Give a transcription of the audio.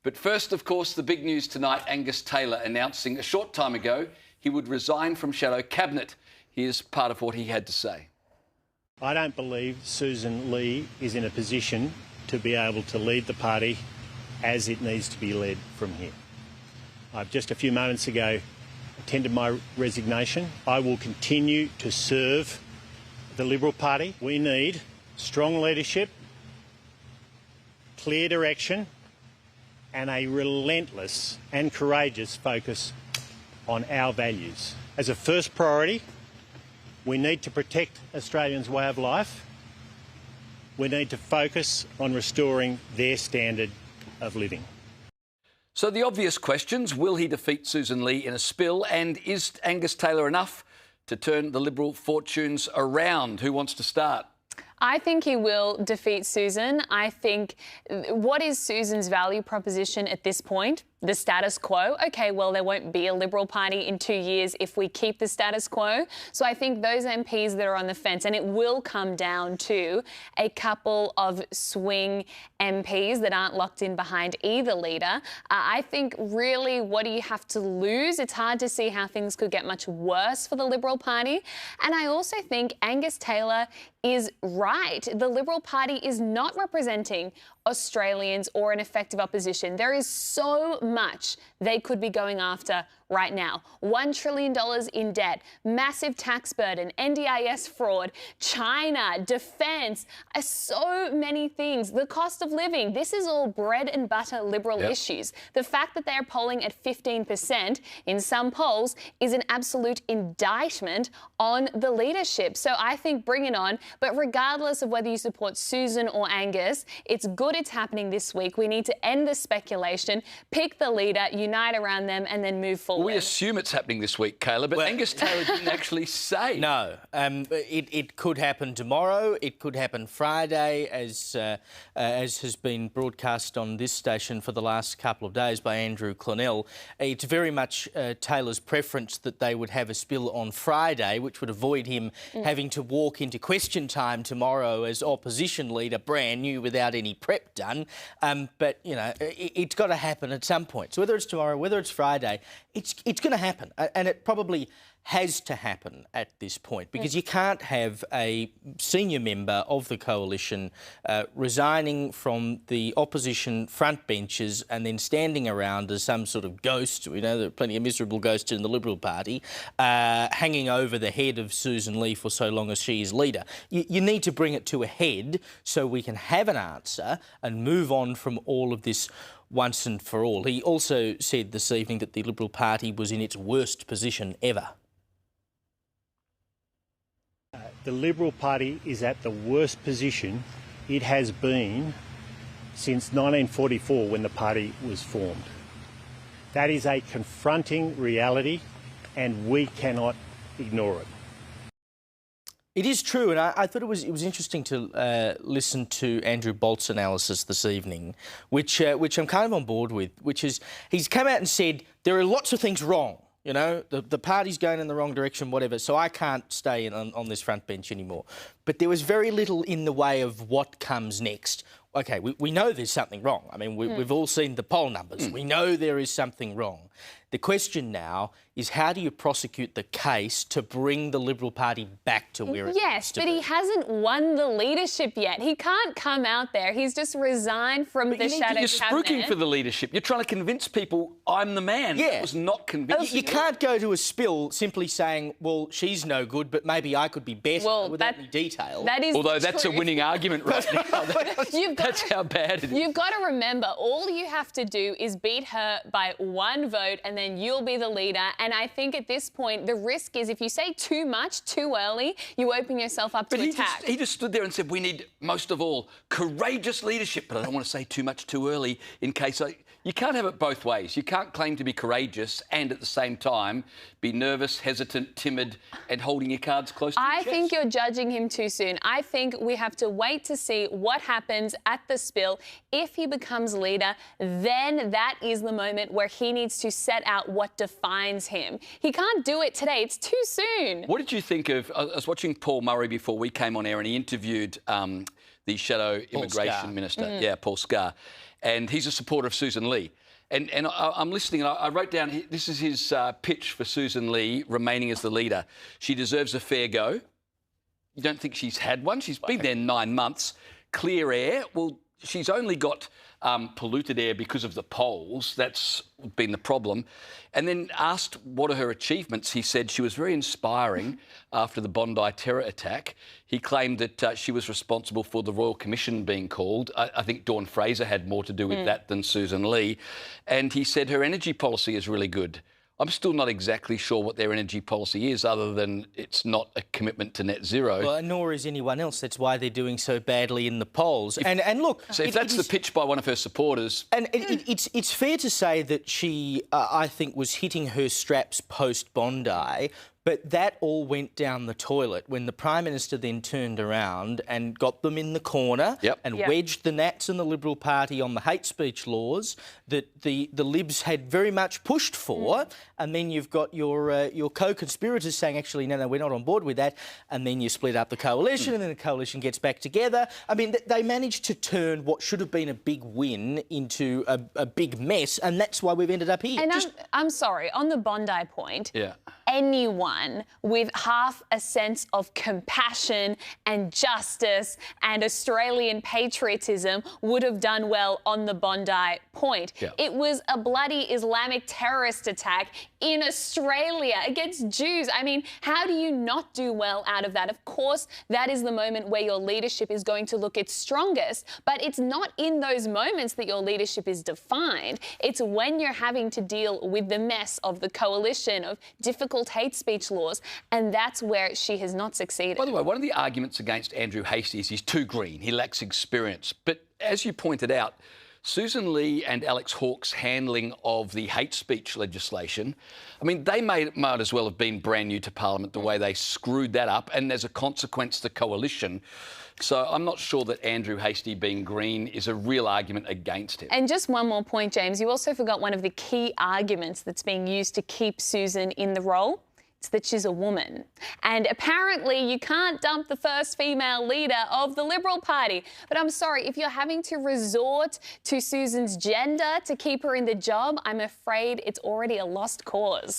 But first, of course, the big news tonight, Angus Taylor announcing a short time ago he would resign from Shadow Cabinet. Here's part of what he had to say. I don't believe Sussan Ley is in a position to be able to lead the party as it needs to be led from here. I've just a few moments ago tendered my resignation. I will continue to serve the Liberal Party. We need strong leadership, clear direction, and a relentless and courageous focus on our values. As a first priority, we need to protect Australians' way of life. We need to focus on restoring their standard of living. So the obvious questions: will he defeat Sussan Ley in a spill? And is Angus Taylor enough to turn the Liberal fortunes around? Who wants to start? I think he will defeat Sussan. I think, what is Sussan's value proposition at this point? The status quo. OK, well, there won't be a Liberal Party in 2 years if we keep the status quo. So I think those MPs that are on the fence, and it will come down to a couple of swing MPs that aren't locked in behind either leader. I think really, what do you have to lose? It's hard to see how things could get much worse for the Liberal Party. And I also think Angus Taylor is right. The Liberal Party is not representing Australians or an effective opposition. There is so much they could be going after right now. $1 trillion in debt, massive tax burden, NDIS fraud, China, defence, so many things. The cost of living. This is all bread and butter Liberal issues. The fact that they're polling at 15% in some polls is an absolute indictment on the leadership. So I think bring it on. But regardless of whether you support Sussan or Angus, it's good it's happening this week. We need to end the speculation, pick the leader, unite around them, and then move forward. We assume it's happening this week, Kayla, but Angus Taylor didn't actually say. No. It could happen tomorrow. It could happen Friday, as has been broadcast on this station for the last couple of days by Andrew Clonell. It's very much Taylor's preference that they would have a spill on Friday, which would avoid him having to walk into question time tomorrow as opposition leader, brand new, without any prep done. But, you know, it's got to happen at some point. So whether it's tomorrow, whether it's Friday, it's going to happen. And it probably has to happen at this point, because you can't have a senior member of the coalition resigning from the opposition front benches and then standing around as some sort of ghost. We know there are plenty of miserable ghosts in the Liberal Party, hanging over the head of Sussan Ley for so long as she is leader. You need to bring it to a head so we can have an answer and move on from all of this once and for all. He also said this evening that the Liberal Party was in its worst position ever. The Liberal Party is at the worst position it has been since 1944, when the party was formed. That is a confronting reality, and we cannot ignore it. It is true, and I thought it was interesting to listen to Andrew Bolt's analysis this evening, which I'm kind of on board with, which is he's come out and said there are lots of things wrong. You know, the party's going in the wrong direction, whatever, so I can't stay on this front bench anymore. But there was very little in the way of what comes next. OK, we know there's something wrong. I mean, we've all seen the poll numbers. We know there is something wrong. The question now is, how do you prosecute the case to bring the Liberal Party back to where it Yes, but he hasn't won the leadership yet. He can't come out there. He's just resigned from the shadow cabinet. You're spruiking for the leadership. You're trying to convince people I'm the man. Yeah. That was not convincing. You can't go to a spill simply saying, well, she's no good, but maybe I could be better, without any detail. That is Although that's a winning argument right now. That's how bad it is. You've got to remember, all you have to do is beat her by one vote, and then you'll be the leader. And I think at this point, the risk is if you say too much too early, you open yourself up to attack. He just stood there and said, we need, most of all, courageous leadership. But I don't want to say too much too early in case you can't have it both ways. You can't claim to be courageous and at the same time be nervous, hesitant, timid and holding your cards close to your chest. I think you're judging him too soon. I think we have to wait to see what happens at the spill. If he becomes leader, then that is the moment where he needs to set out what defines him. He can't do it today. It's too soon. What did you think of... I was watching Paul Murray before we came on air, and he interviewed the Shadow Immigration Minister, Paul Scar. and he's a supporter of Sussan Ley. And I'm listening, and I wrote down, this is his pitch for Sussan Ley remaining as the leader. She deserves a fair go. You don't think she's had one? She's been there 9 months. Clear air. Well, she's only got polluted air because of the polls. That's been the problem. And then asked what are her achievements, he said she was very inspiring after the Bondi terror attack. He claimed that she was responsible for the Royal Commission being called. I think Dawn Fraser had more to do with that than Sussan Ley. And he said her energy policy is really good. I'm still not exactly sure what their energy policy is, other than it's not a commitment to net zero. Well, nor is anyone else. That's why they're doing so badly in the polls. And look... So if that's the pitch by one of her supporters... And it's fair to say that she, I think, was hitting her straps post-Bondi, but that all went down the toilet when the Prime Minister then turned around and got them in the corner and wedged the Nats and the Liberal Party on the hate speech laws that the Libs had very much pushed for, and then you've got your co-conspirators saying, actually, no, we're not on board with that, and then you split up the coalition and then the coalition gets back together. I mean, they managed to turn what should have been a big win into a big mess, and that's why we've ended up here. And I'm sorry, on the Bondi point, anyone with half a sense of compassion and justice and Australian patriotism would have done well on the Bondi point. It was a bloody Islamic terrorist attack in Australia against Jews. I mean, how do you not do well out of that? Of course, that is the moment where your leadership is going to look its strongest, but it's not in those moments that your leadership is defined. It's when you're having to deal with the mess of the coalition, of difficult hate speech laws, and that's where she has not succeeded. By the way, one of the arguments against Andrew Hastie is he's too green, he lacks experience. But as you pointed out, Sussan Ley and Alex Hawke's handling of the hate speech legislation, I mean, they might as well have been brand new to Parliament the way they screwed that up, and as a consequence, the coalition. So I'm not sure that Andrew Hastie being green is a real argument against him. And just one more point, James, you also forgot one of the key arguments that's being used to keep Sussan in the role. It's that she's a woman. And apparently you can't dump the first female leader of the Liberal Party. But I'm sorry, if you're having to resort to Sussan's gender to keep her in the job, I'm afraid it's already a lost cause.